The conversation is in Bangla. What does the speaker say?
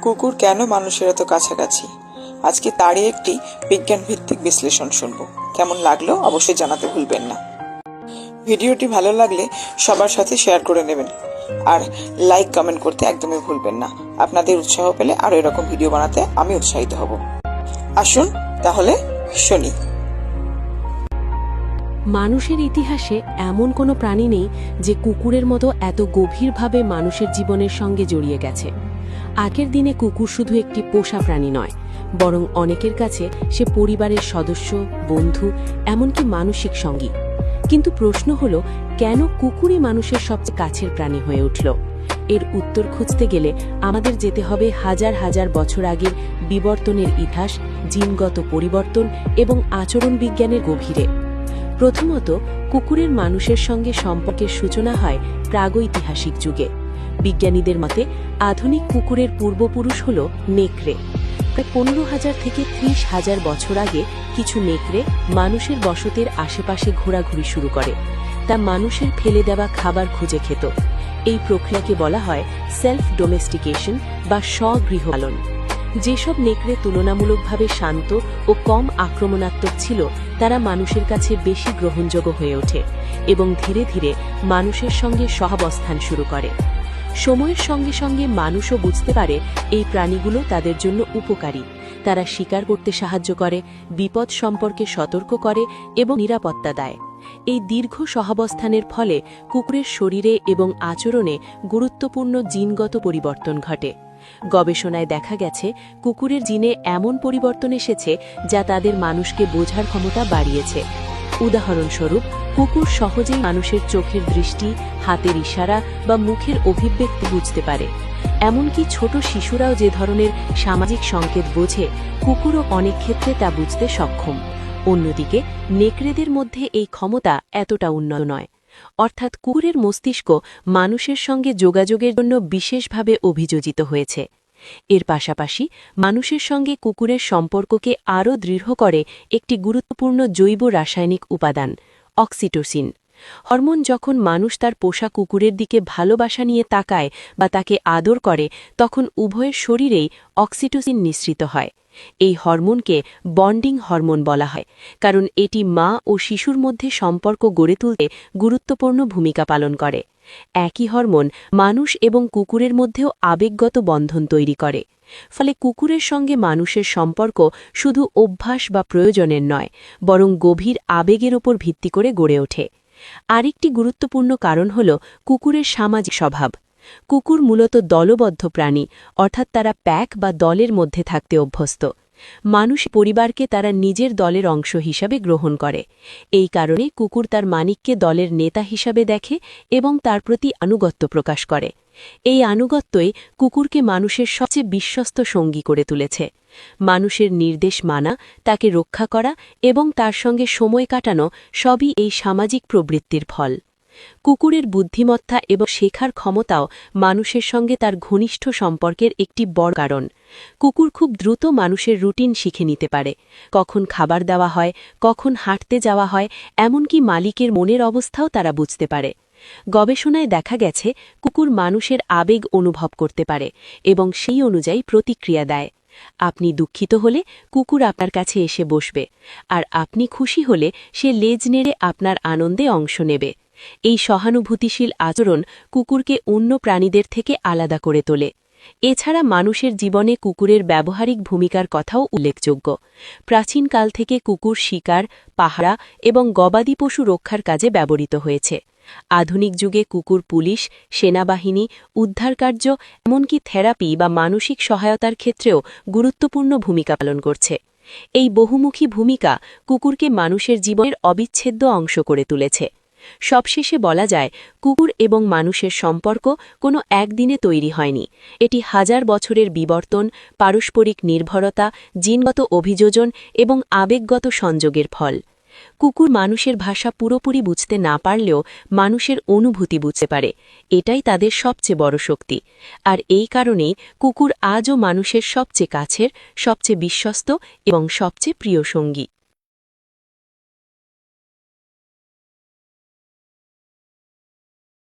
কুকুর কেন মানুষের এত কাছাকাছি, আজকে তারই একটি বিজ্ঞান ভিত্তিক বিশ্লেষণ শুনব। কেমন লাগলো অবশ্যই জানাতে ভুলবেন না। ভিডিওটি ভালো লাগলে সবার সাথে শেয়ার করে নেবেন আর লাইক কমেন্ট করতে একদমই ভুলবেন না। আপনাদের উৎসাহ পেলে আরো এরকম ভিডিও বানাতে আমি উৎসাহিত হব। আসুন তাহলে শুনি। মানুষের ইতিহাসে এমন কোনো প্রাণী নেই যে কুকুরের মতো এত গভীরভাবে মানুষের জীবনের সঙ্গে জড়িয়ে গেছে। আগের দিনে কুকুর শুধু একটি পোষা প্রাণী নয়, বরং অনেকের কাছে সে পরিবারের সদস্য, বন্ধু, এমনকি মানসিক সঙ্গী। কিন্তু প্রশ্ন হলো, কেন কুকুরই মানুষের সবচেয়ে কাছের প্রাণী হয়ে উঠল? এর উত্তর খুঁজতে গেলে আমাদের যেতে হবে হাজার হাজার বছর আগের বিবর্তনের ইতিহাস, জিনগত পরিবর্তন এবং আচরণ বিজ্ঞানের গভীরে। প্রথমত, কুকুরের মানুষের সঙ্গে সম্পর্কের সূচনা হয় প্রাগৈতিহাসিক যুগে। বিজ্ঞানীদের মতে আধুনিক কুকুরের পূর্বপুরুষ হল নেকড়ে। প্রায় 15,000 থেকে 30,000 বছর আগে কিছু নেকড়ে মানুষের বসতির আশেপাশে ঘোরাঘুরি শুরু করে। তা মানুষের ফেলে দেওয়া খাবার খুঁজে খেত। এই প্রক্রিয়াকে বলা হয় সেলফ ডোমেস্টিকেশন বা স্বগৃহপালন। যেসব নেকড়ে তুলনামূলকভাবে শান্ত ও কম আক্রমণাত্মক ছিল, তারা মানুষের কাছে বেশি গ্রহণযোগ্য হয়ে ওঠে এবং ধীরে ধীরে মানুষের সঙ্গে সহাবস্থান শুরু করে। সময়ের সঙ্গে সঙ্গে মানুষও বুঝতে পারে এই প্রাণীগুলো তাদের জন্য উপকারী। তারা শিকার করতে সাহায্য করে, বিপদ সম্পর্কে সতর্ক করে এবং নিরাপত্তা দেয়। এই দীর্ঘ সহাবস্থানের ফলে কুকুরের শরীরে এবং আচরণে গুরুত্বপূর্ণ জিনগত পরিবর্তন ঘটে। গবেষণায় দেখা গেছে, কুকুরের জিনে এমন পরিবর্তন এসেছে যা তাদের মানুষকে বোঝার ক্ষমতা বাড়িয়েছে। উদাহরণস্বরূপ, কুকুর সহজেই মানুষের চোখের দৃষ্টি, হাতের ইশারা বা মুখের অভিব্যক্তি বুঝতে পারে। এমনকি ছোট শিশুরাও যে ধরনের সামাজিক সংকেত বোঝে, কুকুরও অনেক ক্ষেত্রে তা বুঝতে সক্ষম। অন্যদিকে নেকড়েদের মধ্যে এই ক্ষমতা এতটা উন্নত নয়। অর্থাৎ কুকুরের মস্তিষ্ক মানুষের সঙ্গে যোগাযোগের জন্য বিশেষভাবে অভিযোজিত হয়েছে। এর পাশাপাশি মানুষের সঙ্গে কুকুরের সম্পর্ককে আরও দৃঢ় করে একটি গুরুত্বপূর্ণ জৈব রাসায়নিক উপাদান, অক্সিটোসিন। হরমোন যখন মানুষ তার পোষা কুকুরের দিকে ভালোবাসা নিয়ে তাকায় বা তাকে আদর করে, তখন উভয়ের শরীরেই অক্সিটোসিন নিঃসৃত হয়। এই হরমোনকে বন্ডিং হরমোন বলা হয়, কারণ এটি মা ও শিশুর মধ্যে সম্পর্ক গড়ে তুলতে গুরুত্বপূর্ণ ভূমিকা পালন করে। একই হরমোন মানুষ এবং কুকুরের মধ্যেও আবেগগত বন্ধন তৈরি করে। ফলে কুকুরের সঙ্গে মানুষের সম্পর্ক শুধু অভ্যাস বা প্রয়োজনের নয়, বরং গভীর আবেগের ওপর ভিত্তি করে গড়ে ওঠে। আরেকটি গুরুত্বপূর্ণ কারণ হল কুকুরের সামাজিক স্বভাব। কুকুর মূলত দলবদ্ধ প্রাণী, অর্থাৎ তারা প্যাক বা দলের মধ্যে থাকতে অভ্যস্ত। মানুষ পরিবারকে তারা নিজের দলের অংশ হিসাবে গ্রহণ করে। এই কারণে কুকুর তার মালিককে দলের নেতা হিসাবে দেখে এবং তার প্রতি আনুগত্য প্রকাশ করে। এই আনুগত্যই কুকুরকে মানুষের সবচেয়ে বিশ্বস্ত সঙ্গী করে তুলেছে। মানুষের নির্দেশ মানা, তাকে রক্ষা করা এবং তার সঙ্গে সময় কাটানো সবই এই সামাজিক প্রবৃত্তির ফল। কুকুরের বুদ্ধিমত্তা এবং শেখার ক্ষমতাও মানুষের সঙ্গে তার ঘনিষ্ঠ সম্পর্কের একটি বড় কারণ। কুকুর খুব দ্রুত মানুষের রুটিন শিখে নিতে পারে। কখন খাবার দেওয়া হয়, কখন হাঁটতে যাওয়া হয়, এমনকি মালিকের মনের অবস্থাও তারা বুঝতে পারে। গবেষণায় দেখা গেছে, কুকুর মানুষের আবেগ অনুভব করতে পারে এবং সেই অনুযায়ী প্রতিক্রিয়া দেয়। আপনি দুঃখিত হলে কুকুর আপনার কাছে এসে বসবে, আর আপনি খুশি হলে সে লেজ নেড়ে আপনার আনন্দে অংশ নেবে। এই সহানুভূতিশীল আচরণ কুকুরকে অন্য প্রাণীদের থেকে আলাদা করে তোলে। এছাড়া মানুষের জীবনে কুকুরের ব্যবহারিক ভূমিকার কথাও উল্লেখযোগ্য। প্রাচীনকাল থেকে কুকুর শিকার, পাহারা এবং গবাদি পশু রক্ষার কাজে ব্যবহৃত হয়েছে। আধুনিক যুগে কুকুর পুলিশ, সেনাবাহিনী, উদ্ধারকার্য, এমনকি থেরাপি বা মানসিক সহায়তার ক্ষেত্রেও গুরুত্বপূর্ণ ভূমিকা পালন করছে। এই বহুমুখী ভূমিকা কুকুরকে মানুষের জীবনের অবিচ্ছেদ্য অংশ করে তুলেছে। সবশেষে বলা যায়, কুকুর এবং মানুষের সম্পর্ক কোনো একদিনে তৈরি হয়নি। এটি হাজার বছরের বিবর্তন, পারস্পরিক নির্ভরতা, জিনগত অভিযোজন এবং আবেগগত সংযোগের ফল। কুকুর মানুষের ভাষা পুরোপুরি বুঝতে না পারলেও মানুষের অনুভূতি বুঝতে পারে। এটাই তাদের সবচেয়ে বড় শক্তি। আর এই কারণেই কুকুর আজও মানুষের সবচেয়ে কাছের, সবচেয়ে বিশ্বস্ত এবং সবচেয়ে প্রিয় সঙ্গী।